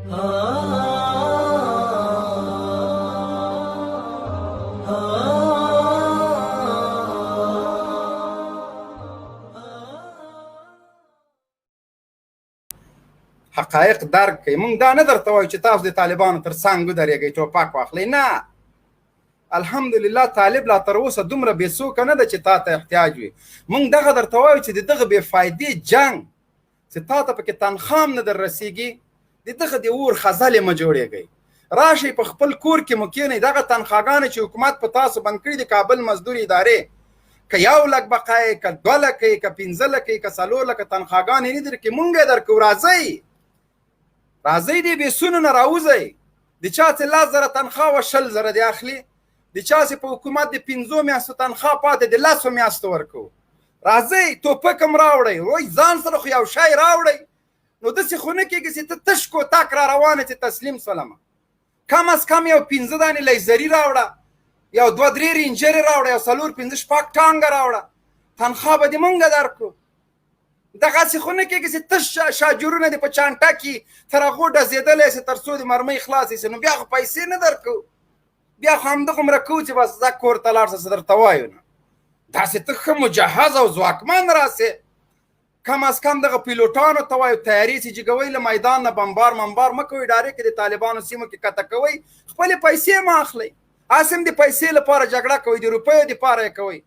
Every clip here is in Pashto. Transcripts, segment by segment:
حقایق درک کوي. موږ دا نه درته وایو چې تاسو د طالبانو تر څنګ ودرېږئ ټوپک واخلئ، نه. الحمدلله طالب لا تر اوسه دومره بېڅوکه نه ده چې تا ته احتیاج وي. موږ دغه درته وایو چې د دغه بې فایدې جنګ چې تا ته پکې تنخوا هم نه در رسېږي، د دغه د اور خزلې مه جوړېږئ. راشئ په خپل کور کې مو کښېنئ. دغه تنخواګانې چې حکومت په تاسو بند کړي د کابل مزدور ادارې، که 1 لک بقایې، که 2 لکې، که 15 لکې، که 4 لکه تنخواګانې نه درکړي، موږ یې درکوو. راځئ دې بېسونو نه راوځئ. د چا چې 10,000 تنخوا وه 20,000 دې اخلي، د چا چې په حکومت د 5 میاشتو تنخوا پاتې د 10 میاشتو ورکوو. راځئ ټوپک هم راوړئ، وایي ځان سره خو یو شی راوړئ. نو داسې خو نه کېږي چې ته تش کوتک را روانه چې تسلیم سلمه. کم از کم یو 15 دانې لیزري راوړه، یو 2-3 رینجرې راوړه، یو 4-5-6 ټانګه راوړه، تنخوا به دې مونږ درکړو. دغسې خو نه کېږي چې تش شاجورونه دې په چانټه کې تر هغو ډزېدلی سي تر څو د مرمۍ خلاصې سي. نو بیا خو پیسې نه درکوو، بیا خو همدغومره کوو چې بس ځه کور ته لاړ شه، څه درته وایو نه. داسې ته ښه مجهز او ځواکمن راسې. کم از کم دغه پیلوټانو ته وایو تیارې چې جګوئ له میدان نه بمبار ممبار مه کوئ، ډایرکټ د طالبانو سیمو کې کته کوئ، خپلې پیسې مه اخلئ. هسې هم د پیسې لپاره جګړه کوئ، د روپیو دپاره یې کوئ.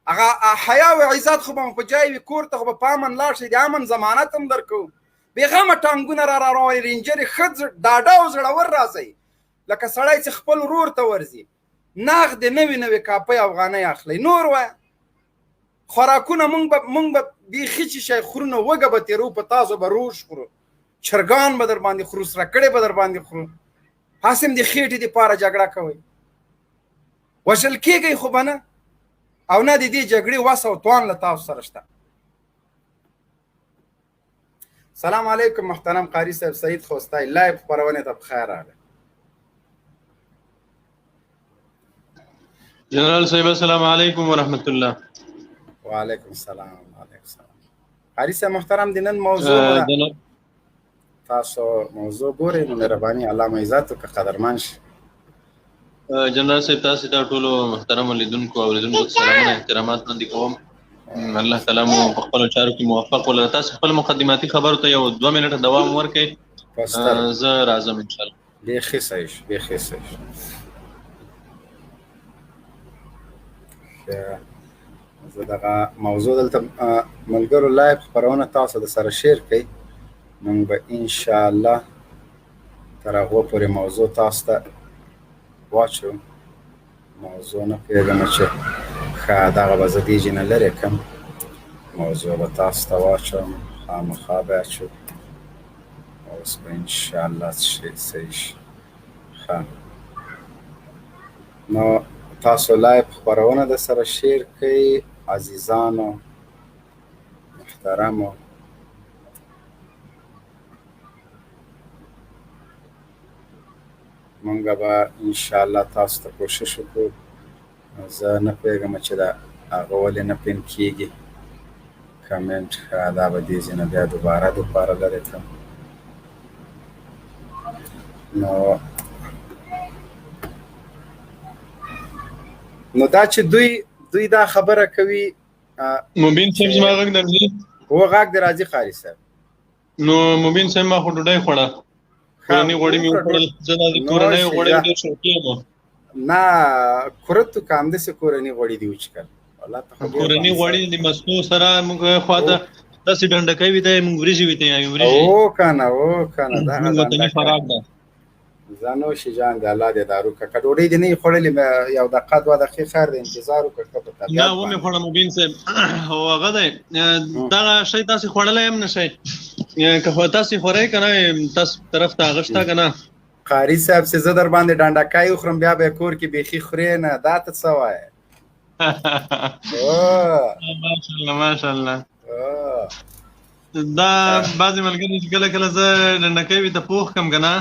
هغه حیا او عزت خو به مو په جای وي، کور ته خو به په امن لاړ شئ، د امن ضمانت هم درکوو. بېغمه ټانګونه را روانې رینجرې ښه ډاډه او زړور راځئ، لکه سړی چې خپل ورور ته ورځي. نغد نوې کاپۍ افغانۍ اخلئ. نور وایه خوراکونه موږ به بیخي چې شی خورو نه وږه به تېرو، په تاسو به روش خورو، چرګان به در باندې خورو، سرکړې به در باندې خورو. هسې هم د خېټې دپاره جګړه کوئ. وژل کېږئ خو به نه، او نه د دې جګړې وس او توان له تاسو سره شته. سلام علیکم محترم قاری صاحب، سعید خوستی لایو خپرونې ته بخیر راغلی. جنرال صاحب السلام علیکم ورحمت الله. وعلیکم السلام. وعلیکم السلام. قاری صاحب محترم د نن موضوع تاسو موضوع ګورئ، نو مهرباني علامه عزت وکړه، قدرمن شي. جنرال صاحب تاسو ته ټولو محترم لیدونکو او اوریدونکو سلامونه احترامات وړاندې کوم. الله تعالی مو په خپلو چارو کې موفق ولري. تاسو خپل مقدماتي خبرو ته یو 2 منټه دوام ورکړئ، زه راځم انشاءالله. بیخي صحیح شو، بیخي صحیح شو. زه دغه موضوع دلته ملګرو لایو خپرونه تاسو د سره شیر کړئ، موږ به انشاءالله تر هغو پورې موضوع تاسو ته واچو. موضوع نه پوهېږم چې ښه دغه به زه دیجې نه لرې کړم، موضوع به تاسو ته واچوم، خامخا به اچو. اوس به انشاءالله صحیح شي. ښه نو تاسو لایو خپرونه د سره شیر کړئ عزیزانو محترمو. مونږ به انشاءالله تاسو ته کوشش وکړو. زه نه پوهېږم چې دا هغه ولې نه پین کېږي کمنټ. دا به دې ځینه بیا دوباره دپاره لرې کړم. نو دا چې دوی دا خبره کوي. مبین صاحب زما غږ درځي؟ هو غږ دې راځي قاري صاحب. نو مبین صاحب ما خو ډوډۍ خوړه، کورنۍ غوړي مې وخوړل. زه دا د کورنۍ غوړي ډېر شوقي یم. نه کورت که همداسې کورني غوړي دي وچکل. کورني غوړي د مستو سره موږ خواته داسې ډنډکی وي ته موږ وریژې وي ته وریژې. او که نه دا موږ وطني خوراک ده. زانوشي جان د الله دې دارو که ډوډۍ دې نه وي خوړلې یو دقیقه 2 دقیقې خیر دی انتظار وکړه په طبیعت نه ومې خوړه مبین صاحب. او هغه دی دغه شی تاسې خوړلی هم نه شئ، که تاسې خورئ که نه تاسو طرف ته هغه شته که نه. قاري صاحب چې زه در باندې ډنډکی وخورم بیا به یې کور کې بیخي خورې نه، دا ته څه وایې؟ ماشاءالله ماشاءالله. دا بعضې ملګري چې کله کله زه ډنډکی وي ته پوخ کړم که نه،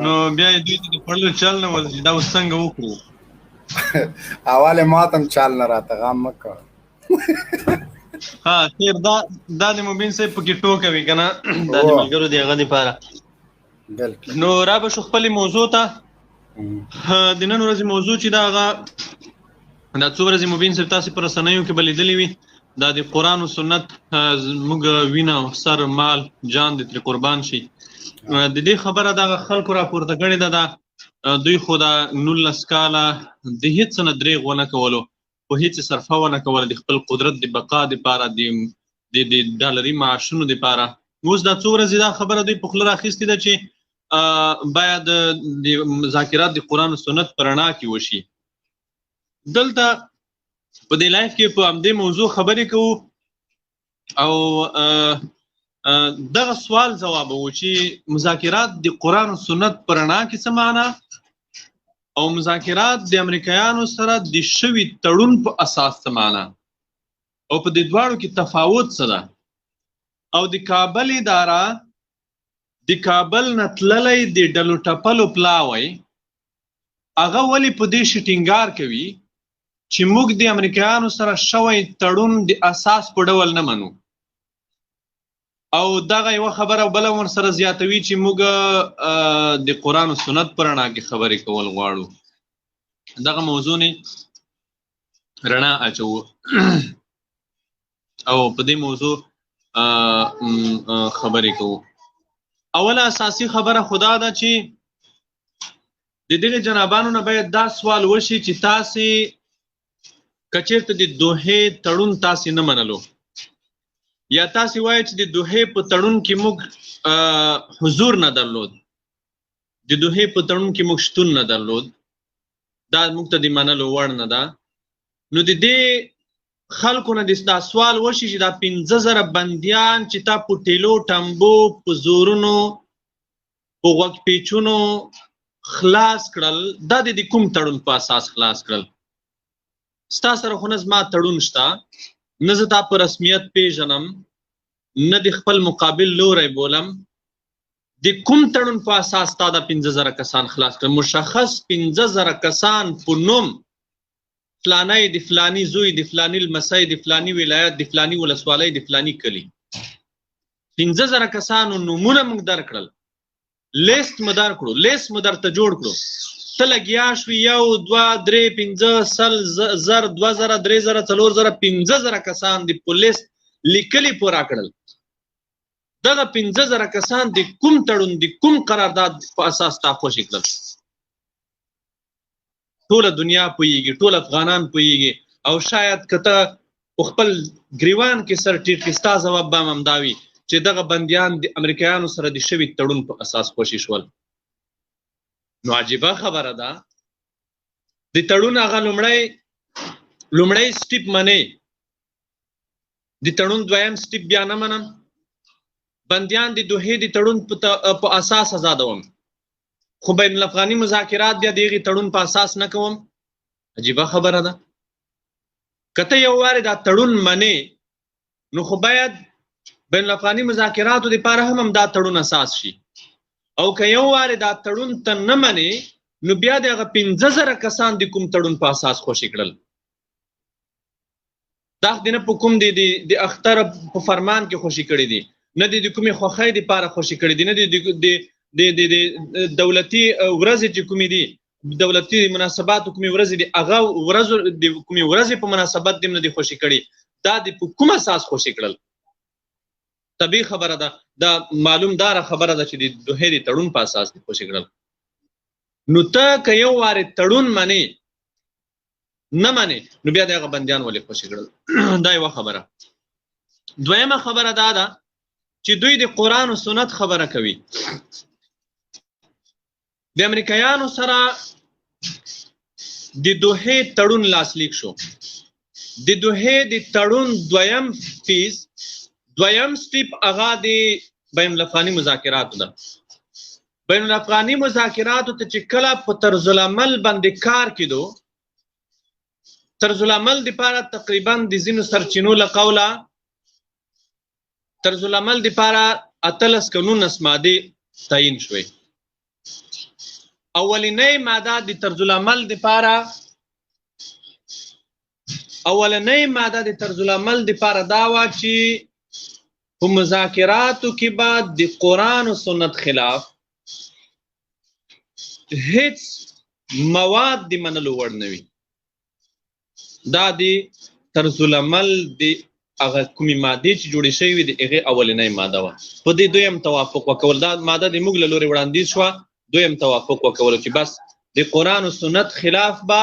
نو بیا یې دوی ته د خوړلو چل نه ورځي چې دا اوس څنګه وکړو. اول یې ما ته هم چل نه راته غم مه کوه. خیر دا د مبین صاحب پکې ټوکه وي که نه، دا د ملګرو د هغه دپاره. بالکل نو را به شو خپل موضوع ته د نن ورځې موضوع چې دا هغه دا څو ورځې مبین صاحب تاسو پر رسنیو کې بلیدلې وي دا د قرآن او سنت موږ وینه سر مال جان د تر قربان شي د دې خبره د خلکو راپورته کړې ده دوی خو دا 19 کاله د هیڅ نه دریغ ونه کولو په هیڅ صرفه ونه کوله د خپل قدرت د بقا دپاره د ډالري معاشونو دپاره اوس دا څو ورځې دا خبره دوی په خوله راخیستې ده چې باید د مذاکرات د قرآن او سنت په رڼا کې وشي دلته په دې لایف کې په همدې موضوع خبرې کوو او دغه سوال ځوابوو چې مذاکرات د قرآن او سنت په رڼا کې څه معنا او مذاکرات د امریکایانو سره د شوي تړون په اساس څه معنا او په دې دواړو کې تفاوت څه ده او د کابل اداره د کابل نه تللی د ډلو ټپلو پلاوی هغه ولې په دې شټینګار کوي چې موږ د امریکایانو سره شوی تړون د اساس په ډول نه منو او دغه یوه خبره بله ورسره زیاتوي چې موږ د قرآن او سنت په رڼا کې خبرې کول غواړو دغه موضوع نه رڼا اچوو او په دې موضوع خبرې کوو اوله اساسي خبره خدا ده چې د دغه جنابانو نه باید دا سوال وشي چې تاسې کچیرته د دوحې تړون تاسې نه منلو یا تاسې وایئ چې د دوحې په تړون کې موږ حضور نه درلود د دوحې په تړون کې موږ شتون نه درلود دا موږ ته د منلو وړ نه ده نو د دې خلکو نه دا سوال وشي چې دا 15,000 بندیان چې تا په ټیلو ټمبو په زورونو په غوږ پیچونو خلاص کړل دا د کوم تړون په اساس خلاص کړل ستا سره خو نه زما تړون شته نه زه تا په رسمیت پیژنم نه د خپل مقابل لوری بولم د کوم تړون په اساس تا دا 15,000 کسان خلاص کړل مشخص 15,000 کسان په نوم فلانی د فلانی زوی د فلانی لمسی د فلانی ولایت د فلانی ولسوالۍ د فلانی کلي 15,000 کسانو نومونه موږ درکړل لیست مو درکړو لیست مو درته جوړ کړو ته لګیا شوي 1 2 3 5 100 2,000 3,000 4,000 15,000 کسان د په لیست لیکلي پوره کړل دغه 15,000 کسان د کوم تړون د کوم قرارداد په اساس تا خوشي کړل ټوله دنیا پوهیږي ټول افغانان پوهیږي او شاید کته په خپل ګریوان کې سر ټیټ کې ستا ځواب به هم همدا وي چې دغه بندیان د امریکایانو سره د شوي تړون په اساس خوشي شول نو عجیبه خبره ده د تړون هغه لومړی سټیپ منې د تړون دویم سټیپ بیا نه منم بندیان د دوحې د تړون په اساس آزادوم خو بین الافغاني مذاکرات بیا د هغې تړون په اساس نه کوم عجیبه خبره ده که ته یو وارې دا تړون منې نو خو باید بین الافغاني مذاکراتو دپاره هم دا تړون اساس شي او که یو وارې دا تړون ته نه منې نو بیا د هغه 15,000 کسان د کوم تړون په اساس خوشي کړل دا د نه په کوم د اختر په فرمان کې خوشي کړي دي نه د کومې خوښۍ دپاره خوشي کړي دي نه د دولتي ورځې چې کومې دي دولتي مناسباتو کومې ورځې دي هغه ورځو د کومې ورځې په مناسبت دې نه دي خوشي کړي دا د په کوم اساس خوشي کړل طبیعي خبره ده دا معلوم داره خبره ده چې د دوحې د تړون په اساس دې خوشي کړل نو ته که یو وارې تړون منې نه منې نو بیا د هغه بندیان ولې خوشي کړل دا یوه خبره دویمه خبره دا ده چې دوی د قرآن او سنت خبره کوي د امریکایانو سره د دوحې تړون لاسلیک شو د دوحې د تړون دویم فیز دویم سټیپ هغه د بین الافغاني مذاکراتو ده بین الافغاني مذاکراتو ته چې کله په طرز العمل باندې کار کېدو طرز العمل دپاره تقریبا د ځینو سرچینو له قوله طرز العمل دپاره 18 که 19 مادې تعیین شوې اولنۍ ماده د طرز العمل دپاره دا وه چې په مذاکراتو کې به د قرآن او سنت خلاف هیڅ مواد د منلو وړ نه وي. دا د طرز العمل د هغه کومې مادې چې جوړې شوې وي د هغې اولنۍ ماده وه. په دې دویم توافق وکول، دا ماده د موږ له لورې وړاندیز شوه، دویم توافق وکولو چې بس د قرآن و سنت خلاف به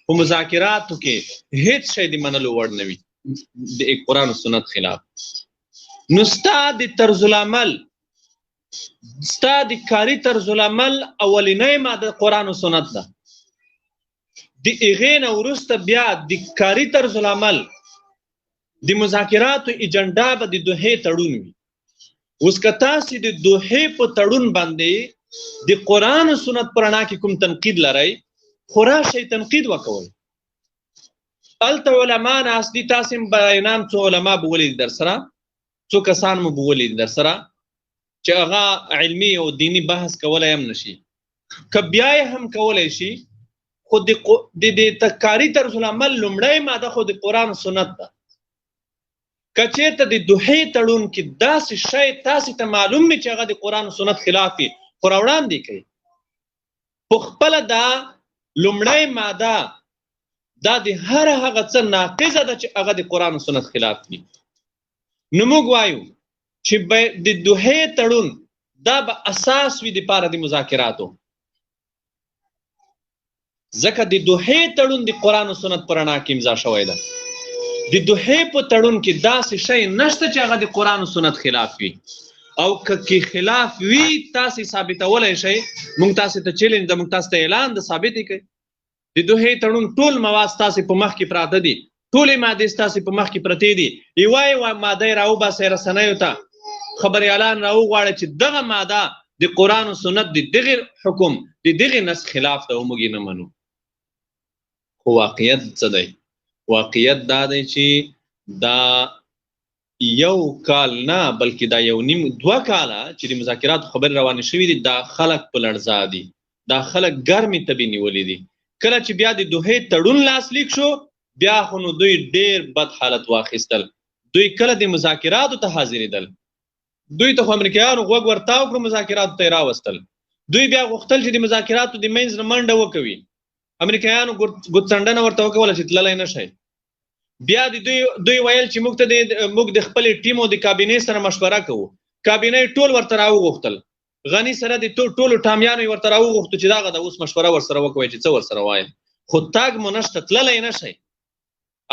په مذاکراتو کې هیڅ شی د منلو وړ نه وي د قرآن و سنت خلاف. نو ستا د طرز العمل، ستا د کاري طرز العمل اولنۍ ماده قرآن و سنت ده. د هغې نه وروسته بیا د کاري طرز العمل د مذاکراتو ایجنډا به د دوحې تړون وي. اوس که تاسې د دوحې په تړون باندې د قرآن و سنت په رڼا کې کوم تنقید لرئ، خو راشئ تنقید وکوئ. هلته علما ناست دي، تاسې هم بیانام څو علما به ولیدي در سره، څو کسان مو به ولیدي در سره چې هغه علمي او دیني بحث کولی هم نشي. که بیا یې هم کولی شي، خو د کاري طرز العمل لومړی ماده خو د قرآن و سنت ده. که چېرته د دوحې تړون کې داسې شی تاسې ته معلوم وي چې هغه د قرآن و سنت خلاف وي، خو راوړاندې کوي. په خپله دا لومړی ماده دا د هر هغه څه ناقضه ده چې هغه د قرآن و سنت خلاف وي. نو موږ وایو چې د دوحې تړون دا به اساس وي دپاره د مذاکراتو، ځکه د دوحې تړون د قرآن و سنت په رڼا کې امضا شوی ده. د دوحې په تړون کې داسې شی نشته چې هغه د قرآن و سنت خلاف وي، او که خلاف وي تاسې ثابتولی شئ. موږ تاسې ته چیلنج ده، موږ تاسې ته اعلان ده، ثابت یې کړئ. د دوحې تړون ټول مواد ستاسې په مخ کې پراته دي، ټولې مادې ستاسې په مخ کې پرتې دي. یوه ماده یې راوباسئ رسنیو ته، خبریالان راوغواړئ چې دغه ماده د قرآن و سنت د دغې حکم د دغې نص خلاف ده او موږ یې نه منو. خو واقعیت څه دی؟ واقعیت دا دی چې دا یو کال نه بلکې دا یو نیم 2 کاله چې د مذاکراتو خبرې روانې شوي دي، دا خلک په لړزا دي، دا خلک ګرمې تبې نیولې دي. کله چې بیا د دوحې تړون لاسلیک شو، بیا خو نو دوی ډېر بد حالت واخیستل. دوی کله د مذاکراتو ته حاضرېدل، دوی ته خو امریکایانو غوږ ورتاو کړو، مذاکراتو ته یې راوستل. دوی بیا غوښتل چې د مذاکراتو د منځ نه منډه وکوي. امریکایانو ګوتڅنډنه ورته وکوله چې تللی نه شئ. بیا دوی ویل چې موږ د خپلې ټیم او د کابینې سره مشوره کوو. کابینې ټول ورته راوغوښتل، غني سره د ټولو ټامیانو یې ورته راوغوښتو چې دغه د اوس مشوره ورسره وکوئ چې څه ورسره وایم، خو تګ مو نشته، تللی نه شئ.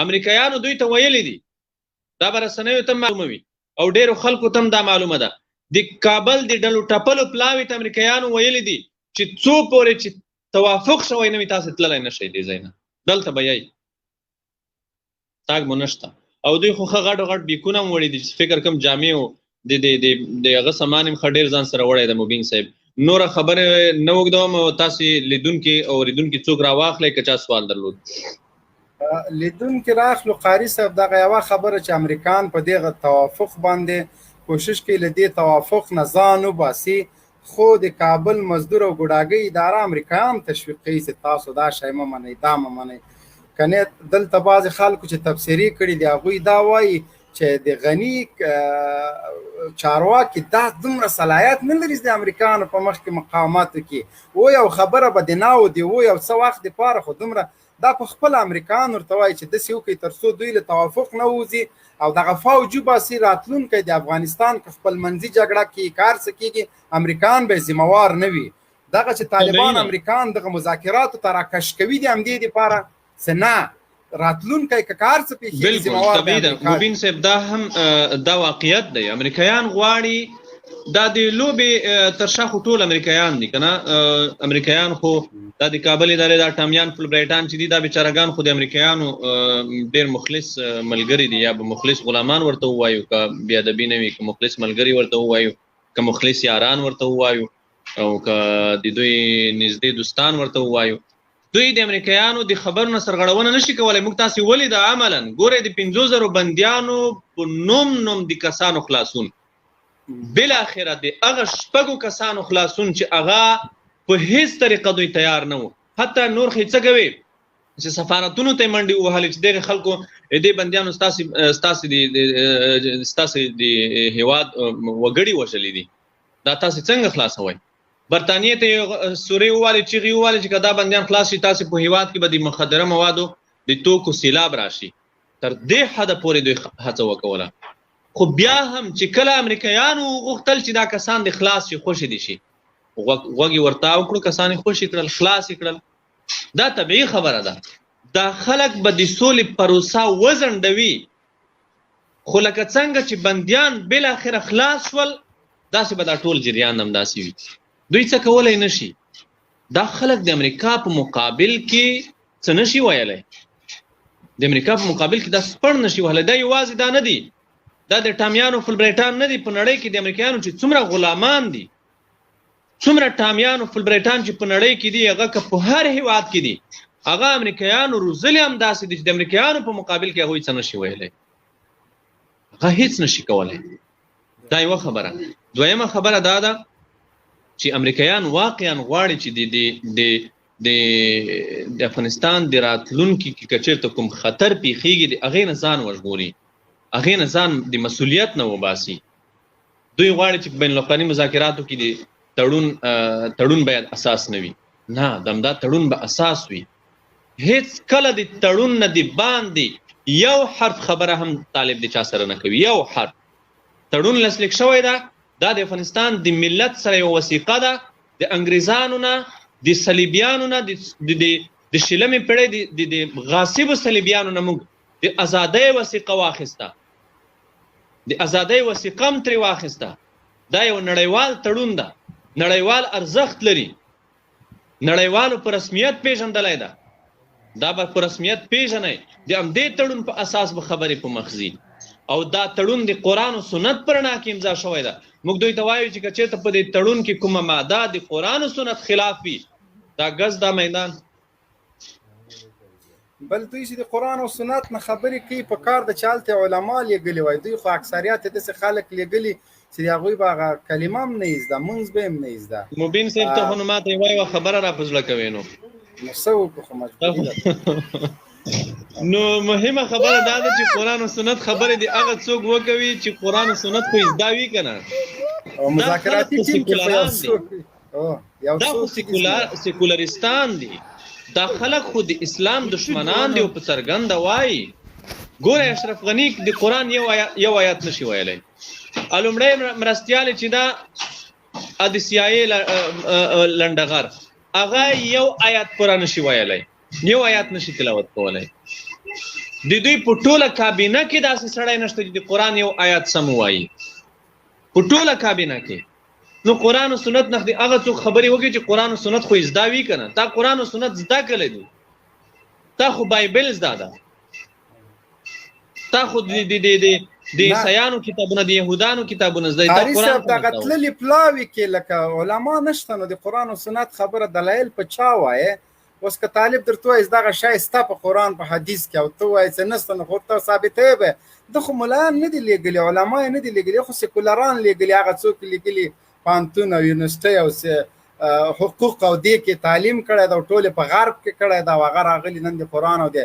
امریکایانو دوی ته ویلي دي، دا به رسنیو ته معلومه وي او ډېرو خلکو ته هم دا معلومه ده. د کابل د ډلو ټپلو پلاوي ته امریکایانو ویلي دي چې څو پورې چې توافق شوی نه وي تاسې تللی نه شئ دې ځای نه، دلته به یئ، تاګ مو نشته. او دوی خو ښه غټ غټ بیکونه هم وړي دي چې فکر کوم جامې و د هغه سامان هم ښه ډېر ځان سره وړی ده. مبین صاحب نوره خبرې نه اوږدوم، تاسې لیدونکي او اورېدونکي څوک راواخلئ که چا سوال درلود. لیدونکي راخلو. قاري صاحب دغه یوه خبره چې امریکان په دغه توافق باندې کوشش کوي له دې توافق نه ځان وباسي، خو د کابل مزدور او ګوډاګۍ اداره امریکایان تشویق کوي چې تاسو دا شی مه منئ، دا مه منئ. کنه دلته بعضې خلکو چې تبصرې کړي دي هغوی دا وایي چې د غني چارواکي دا دومره صلاحیت نه لري د امریکایانو په مخ کې مقاوماتو کې، و یو خبره به د ناو دی و یو څه وخت دپاره، خو دومره دا په خپل امریکایان ورته وایي چې داسې وکړي تر څو دوی له توافق نه ووځي او دغه فوج وباسي. راتلونکی د افغانستان که خپل منځي جګړه کې کار څه کېږي، امریکایان به یې ذمهوار نه وي. دغه چې طالبان امریکایان دغه مذاکراتو ته راکش کوي دي همدې دپاره څه نه راتلونکی که کار څه پېښېږي ذمهوار به امریکا. مبین صاحب دا هم دا واقعیت دی، امریکایان غواړي دا د لوبې تر شا خو ټول امریکایان دي که نه. امریکایان خو دا د کابل ادارې دا ټامیان فل برایټان چې دي دا بیچارهګان خو د امریکایانو ډېر مخلص ملګري دي، یا به مخلص غلامان ورته ووایو که بې ادبي نه وي، که مخلص ملګري ورته ووایو، که مخلص یاران ورته ووایو، او که د دوی نږدې دوستان ورته ووایو. دوی د امریکایانو د خبرو نه سرغړونه نشي کولی. موږ تاسې ولیده عملا ګورئ د 50,000 بندیانو په نوم د کسانو خلاصون، بالاخره د هغه 6 کسانو خلاصون چې هغه په هیڅ طریقه دوی تیار نه وو. حتی نور څه کوي چې سفارتونو ته منډې ووهلې چې دغه خلکو دې بندیانو ستاسې د هیواد وګړي وژلي دي، دا تاسې څنګه خلاصوئ؟ برتانیې ته سوري ووالی چیغې ووالی چې که دا بندیان خلاص شي تاسې په هیواد کې به د مخدره موادو د توکو سیلاب راشي. تر دې حده پورې دوی هڅه وکوله. خو بیا هم چې کله امریکایانو غوښتل چې دا کسان د خلاص شي خوشې دي شي غوږ یې ورته وکړو کسان یې خوشې کړل خلاص یې کړل. دا طبیعي خبره ده. دا خلک به د سولې پروسه وځنډوي خو لکه څنګه چې بندیان بالاخره خلاص شول داسې به دا ټول جریان هم داسې وي. دوی څه کولی نه شي. دا خلک د امریکا په مقابل کې څه نه شي ویلی. د امریکا په مقابل کې دا سپړ نه شي وهلی. دا یوازې دا نه دي. دا د ټامیانو فلبریټان نه دي. په نړۍ کې د امریکایانو چې څومره غلامان دي څومره ټامیانو فلبریټان چې په نړۍ کې دي هغه که په هر هیواد کې دي هغه امریکایانو روزلي هم داسې دي چې د امریکایانو په مقابل کې هغوی څه نه شي ویلی. هغه هیڅ نه شي کولی. دا یوه خبره. دویمه خبره دا ده چې امریکایان واقعا غواړي چې د افغانستان د راتلونکي کې که چېرته کوم خطر پیښیږي د هغې نه ځان وژغوري هغې نه ځان د مسؤلیت نه وباسي. دوی غواړي چې په بین الاقواني مذاکراتو کې د تړون باید اساس نه وي. نه دا تړون به اساس وي. هیڅ کله د تړون نه د باندې یو حرف خبره هم طالب د چا سره نه کوي. یو حرف. تړون لاسلیک شوی ده. دا د افغانستان د ملت سره یو وثیقه ده. د انګریزانو نه د صلیبیانو نه د شلمې پېړۍ د غاصبو صلیبیانو نه موږ د ازادۍ وثیقه واخیسته. د ازادۍ وثیقه هم ترې واخیسته. دا یو نړیوال تړون ده. نړیوال ارزښت لري. نړیوالو په رسمیت پیژندلی ده. دا به په رسمیت پیژنئ. د همدې تړون په اساس به خبرې په مخ ځي. او دا تړون د قرآن و سنت پر رڼا کې امضا شوی ده. موږ دوی ته وایو چې که چېرته په دې تړون کې کومه ماده د قرآن و سنت خلاف وي دا ګز دا میدان. بل دوی چې د قرآن او سنت نه خبرې کوي په کار د چالت علما لېږلي وای. دوی خو اکثریت داسې خلک لېږلي چې د هغوی به هغه کلمه هم نه یې زده مونځ به هم نه یې زده. مبین صاحب ته خو نو ماته یوه یوه خبره را په زړه کوې نو څه وکړو خو مجبوري ده. نو مهمه خبره دا ده چې قرآن و سنت خبرې د هغه څوک وکوي چې قرآن و سنت خو زده وي که نه. او مذاکراتي ټیم کې خو یو څوک دا خو سیکولرستان دي. دا خلک خو د اسلام دشمنان دي او په څرګنده وایي. ګوره اشرف غني د قرآن یو آیات نشي ویلی. لومړی مرستیال چې دا د CIA لنډغر هغه یو آیات پوره نشي ویلی. یو آیات نشي تلاوت کولی. د دوی په ټوله کابینه کې داسې سړی نشته چې د قرآن یو آیات سم ووایي. په ټوله کابینه کې. نو قرآن و سنت نه هغه څوک خبرې وکړي چې قرآن و سنت خو زده وي که نه. تا قرآن و سنت زده کړی دي. تا خو بایبل زده ده. تا خو د عیسایانو کتابونه د یهودانو کتابونه زده دي. قاري صاحب دغه تللي پلاوي کې لکه علما نشته نو د قرآن و سنت خبره دلایل په چا وایې. اوس که طالب درته وایي دغه شی ستا په قرآن په حدیث کې او ته وایې چې نشته نو خو ورته ثابتوې به. ده خو ملایان نه دي لېږلي علما یې نه دي لېږلي خو سیکولران لېږلي. هغه څوک لېږلي پوهنتون او یونیورسټۍ او حقوق او دې کې تعلیم کړی ده او ټولې په غرب کې کړی ده او هغه راغلي نن د قرآن او د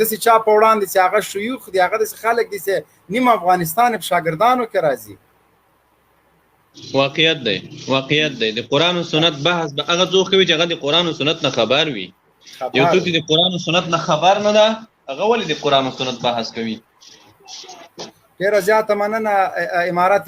داسې چا په وړاندې چې هغه شیوخ دي هغه داسې خلک دي چې نیم افغانستان په شاګردانو کې راځي. واقعیت دی. د قرآن و سنت بحث به هغه څوک کوي چې هغه د قرآن و سنت نه خبر وي. یو څوک د قرآن و سنت نه خبر نه ده هغه ولې د قرآن و سنت بحث کوي. ډېره زیاته مننه امارت